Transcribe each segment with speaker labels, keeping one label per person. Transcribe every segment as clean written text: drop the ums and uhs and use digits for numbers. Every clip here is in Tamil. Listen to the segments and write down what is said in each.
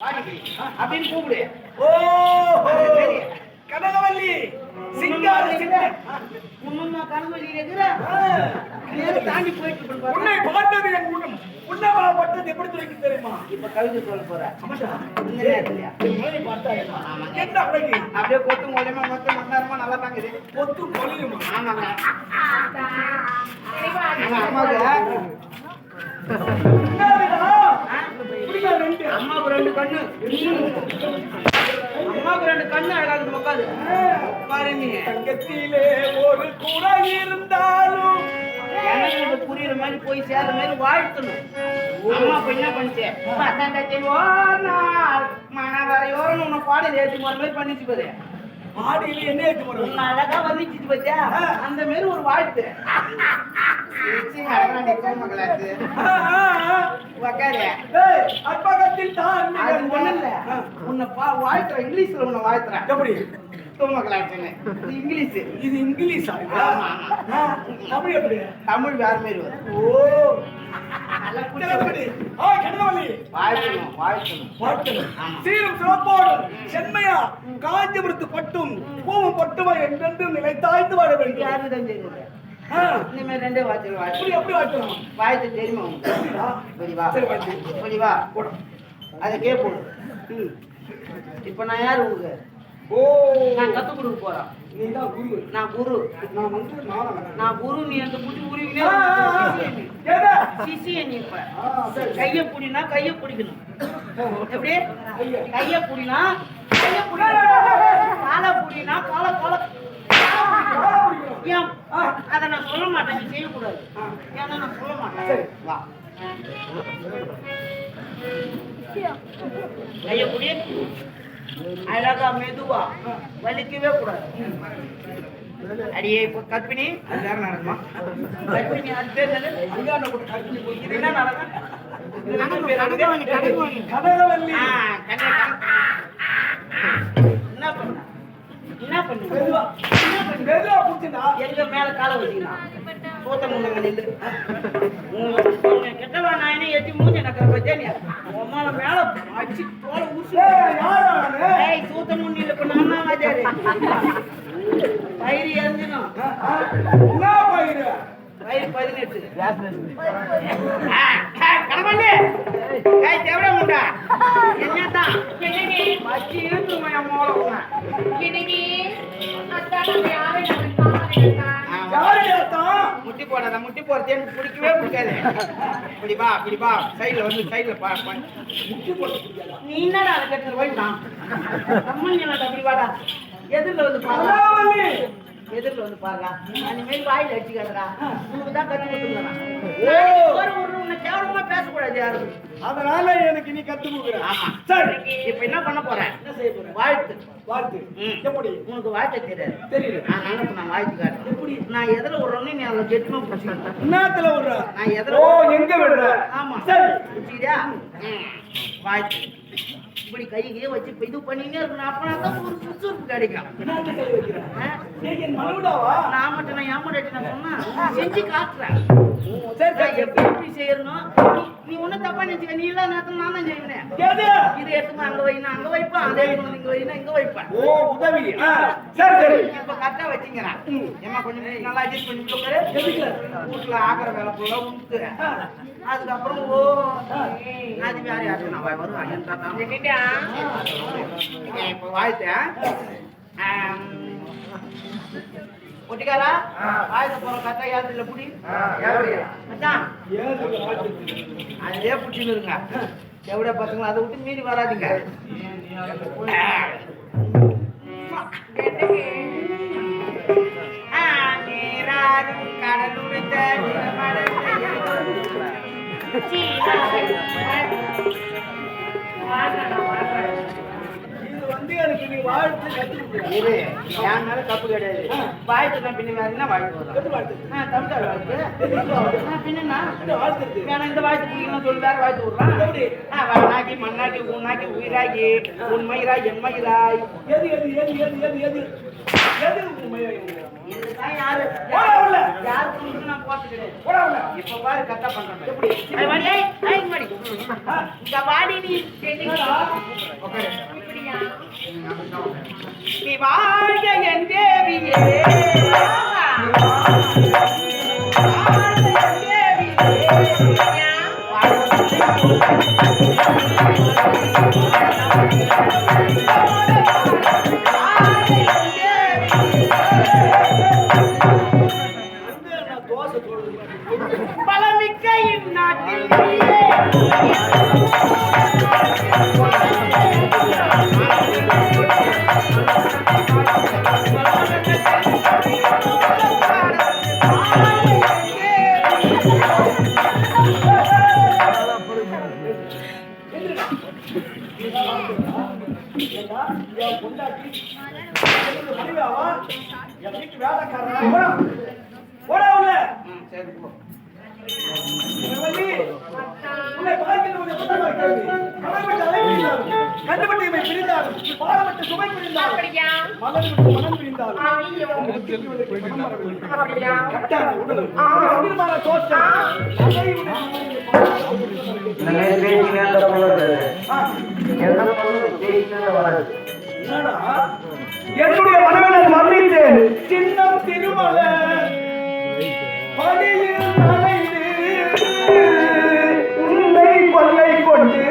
Speaker 1: அப்படின்னு கூப்பிடு.
Speaker 2: கனகவல்லி சிங்கார
Speaker 1: உன்னுமா கனகவல்லி தாண்டி போயிட்டு
Speaker 2: உன்னை பார்த்தது என் குணம் உன்னவா பட்டது எப்படி துறைக்கு தெரியுமா?
Speaker 1: இப்ப கவிதை சொல்ல போறேன்.
Speaker 2: என்ன அழகு
Speaker 1: அப்படியே கொத்து மூலியமா மொத்தம் மண்ணாரமா நல்லா தாங்குது.
Speaker 2: கொத்து கொலியுமா?
Speaker 1: ஆமாங்க அம்மாவுக்கு அம்மாவுக்கு ரெண்டு கண்ணு அம்மாவுக்கு ரெண்டு கண்ணு அழகாது உட்காது பாருங்க.
Speaker 2: தங்கத்திலே ஒரு கூட இருந்தாலும்
Speaker 1: எனக்கு புரியுற மாதிரி போய் சேர்ற மாதிரி வாழ்த்தணும். அம்மா இப்ப என்ன பண்ணிச்சேன் மனவரையோரம் உன்னை பாடல் ஏற்றி போற மாதிரி பண்ணிச்சு பாரு.
Speaker 2: பாடியில என்ன ஏற்றி போற
Speaker 1: உன்னை அழகா வந்துச்சு பத்தியா அந்த மாதிரி ஒரு வாழ்த்து வாழ்த்துறேன். இங்கிலீஷ்ல உன்னை வாழ்த்துறேன்.
Speaker 2: எப்படி
Speaker 1: இங்கிலீஷ்
Speaker 2: இது இங்கிலீஷா? தமிழ் எப்படி?
Speaker 1: தமிழ் வேற மாதிரி வரும்.
Speaker 2: சென்மையா காஞ்சிபுரத்து பட்டும் பூவும் பட்டுமா என்றென்றும் நிலைத்தாய்த்து வாழ வேண்டும்.
Speaker 1: யாருதான் தெரியுது இந்த மாதிரி ரெண்டே வாய்ச்சல்
Speaker 2: வாழ்த்து எப்படி வாய்ச்சல்
Speaker 1: வாய்த்து தெரியுமா? புரிவா அதை கேட்போம். இப்ப நான் யாரு உங்களுக்கு? நான் கத்து கொடுக்க போறேன்.
Speaker 2: நீதான் குரு.
Speaker 1: நான் குரு. நான் குரு. நீ அந்த புடி உருவினே சிசிய நீ இப்ப கைய புடினா கைய பிடிக்கணும். எப்படி கைய புடினா கைய பிடிக்கணும். காலை புடினா காலை காலை ஏன் அதை நான் சொல்ல மாட்டேன். நீ செய்யக்கூடாது. ஏன்னா நான் சொல்ல மாட்டேன். வா கைய புடி அழகா மெதுவா வலிக்கவே கூடாது. அடியே இப்ப கற்பிணி அது யாரும் நடக்குமா? கற்பிணி அது பேர் என்ன நடக்கும்? என்ன பண்ணு எங்க மேல காலை வச்சுக்கலாம். சோத்த முன்னங்க நில்லு. கெட்டவா நான் எத்தி மூஞ்சி நக்கிற பத்தியா உமால மேல அடிச்சு தோலை ஊசி சூத்த முன்னில இப்ப நான் வாஜாரு பயிர் இறந்துடும். பயிர் 18 கடமண்ணு தேவட முண்டா என்னதான் பச்சி இருந்து மோள முட்டி போடாத. முட்டி போறது எனக்கு பிடிக்கவே பிடிக்காது. இப்படிப்பா சைடுல வந்து சைடுல நீ என்னடா அதை கட்டுற போயிட்டான் அம்மன் அப்படி வாடா எதிரில் வந்து பாருங்க. எதிரில் வந்து பாருங்க. அந்த மாதிரி வாயில் அடிச்சுக்காதடா. உனக்கு தான் கத்து கொடுத்துருக்கான். உன்னை கேவலமா பேசக்கூடாது யாரும்.
Speaker 2: அதனால எனக்கு நீ கத்து கொடுக்குற.
Speaker 1: ஆமா சரி. இப்ப என்ன பண்ண போறேன்? என்ன செய்ய போறேன்? வாழ்த்து.
Speaker 2: வாழ்த்து எப்படி?
Speaker 1: உனக்கு வாழ்த்து தெரியாது.
Speaker 2: தெரியல.
Speaker 1: நான் வாழ்த்து காட்டுறேன். எப்படி? நான் எதில் விடுறோன்னு நீ அதில் கெட்டுமா பிடிச்சிக்கிட்டேன்.
Speaker 2: என்னத்துல விடுற?
Speaker 1: நான் எதில்
Speaker 2: எங்க விடுற?
Speaker 1: ஆமா சரி பிடிச்சிக்கிறியா? வாழ்த்து இப்படி கையே வச்சு இது பண்ணினே இருக்கணும். அப்பனா தான் ஒரு சுறுசுறுப்பு கிடைக்கும். நான் மட்டும் நான் ஏமாட்டி நான் சொன்னா செஞ்சு காட்டுறேன். எப்படி செய்யணும்? நீ ஒன்னும் தப்பா நினைச்சுக்க. நீ இல்ல நேரத்துல நான் தான் செய்வேன். இது எடுத்து அங்க வைனா அங்க வைப்பேன். அதே இங்க வைனா இங்க வைப்பேன்.
Speaker 2: உதவி சரி.
Speaker 1: இப்ப கரெக்டா வச்சுக்கிறேன். ஏமா கொஞ்சம் நல்லா அட்ஜஸ்ட் பண்ணி கொடுக்குற. வீட்டுல ஆகிற வேலை போல உண்டு. அதுக்கப்புறம் அது வேற யாரும் நான் வருவான். என் தாத்தா இப்ப வாழ்த்தேன் ஒட்டிக்காரா வாழ்த்து போற கரெக்டா யாருல புடி மச்சான் அதே புடிச்சுன்னு இருங்க. எவ்வளோ பசங்களா அதை விட்டு மீறி வராதுங்க.
Speaker 2: இது வந்து எனக்கு நீ வாழ்த்து கத்துக்கிட்டு
Speaker 1: இரு. என் மேல தப்பு கிடையாது. வாழ்த்து தான் பின்ன வேற என்ன வாழ்த்து வரும்? தமிழ் வாழ்த்து பின்னா வாழ்த்து வேணா. இந்த வாழ்த்து பிடிக்கணும் சொல்லி வேற வாழ்த்து விடுறான். வண்ணாக்கி மண்ணாக்கி உன்னாக்கி உயிராகி உன் மயிராய் என் மயிராய்
Speaker 2: எது எது எது எது எது எது எது உண்மையா இவங்க?
Speaker 1: இதுதான் யாரு
Speaker 2: போடா உள்ள.
Speaker 1: யாரு புரிஞ்சு நான் போட்டு கிடையாது.
Speaker 2: போடா உள்ள.
Speaker 1: இப்ப பாரு கரெக்டா பண்றேன் எப்படி ஐய் வாடி ஐய் இங்க வாடி இங்க வாடி நீ ஓகே நீ வாழ்க என் தேவியே பலமிக்க இந்நாட்டில் சரி போ
Speaker 2: என்னுடைய மனவனை மன்னித்தேன். சின்னம் திருமலை பணியில் நனைந்து உன்னை கொள்ளை கொண்டு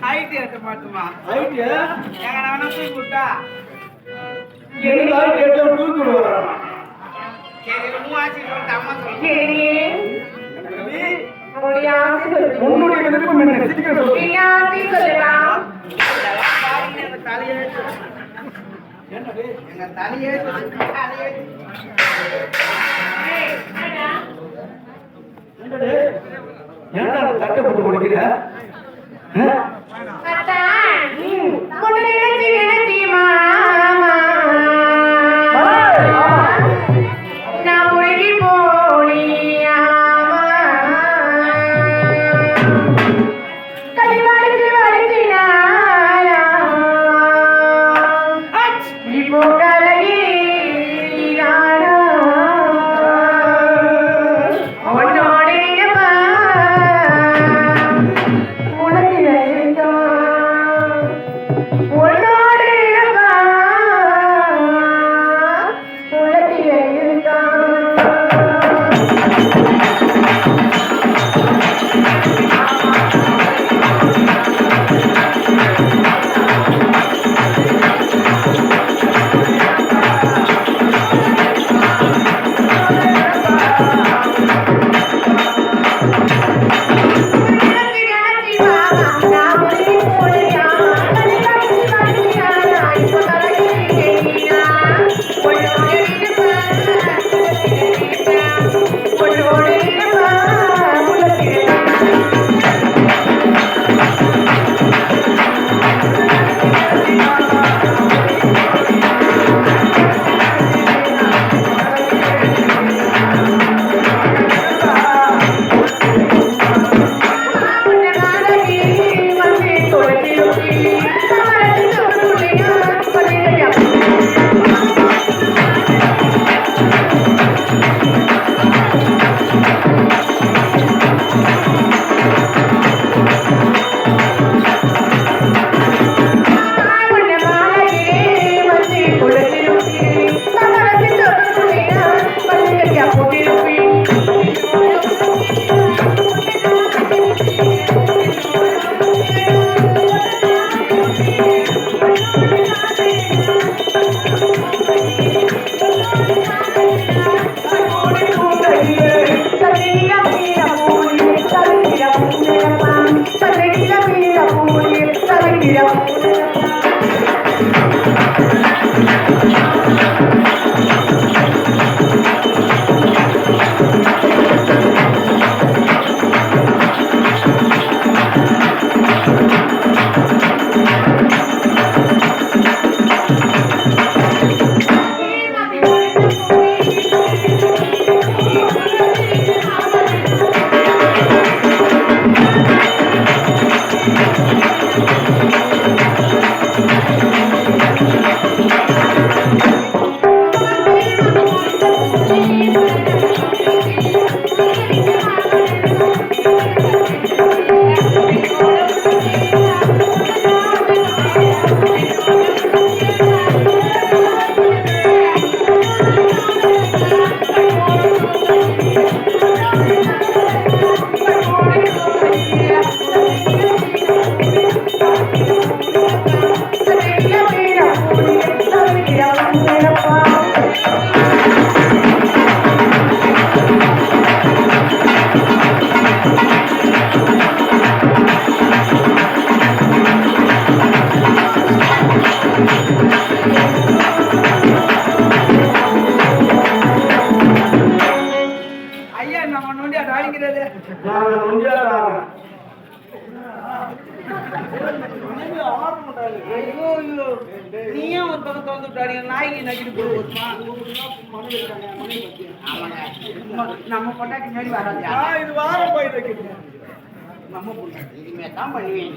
Speaker 1: ஹைட் ஏத்த மாட்டுமா
Speaker 2: ஹைட்
Speaker 1: எங்க நானே போய் கூட்டா
Speaker 2: என்ன ஹைட் ஏத்த தூக்கு வரான்.
Speaker 1: சரி மூவாச்சி சொல்லிட்டு அம்மா சொல்லு
Speaker 2: உன்னுடைய விருப்பம் என்ன? சீக்கிரம் சொல்லு.
Speaker 1: எங்க தலையெழுத்து
Speaker 2: என்னது?
Speaker 1: எங்க தலையெழுத்து
Speaker 2: என்னது? ஏன்டா தட்டை போட்டு கொடுக்கிற?
Speaker 3: உனக்கு
Speaker 1: நீயும் ஒரு பக்கம் திறந்து விட்டாடி நாய்க்கு நக்கிட்டு போடுவோமா? நம்ம பொண்டாட்டி மாதிரி வராது.
Speaker 2: இது வாரம் போயிட்டு
Speaker 1: நம்ம பொண்டாட்டி இனிமே தான் பண்ணுவேன்.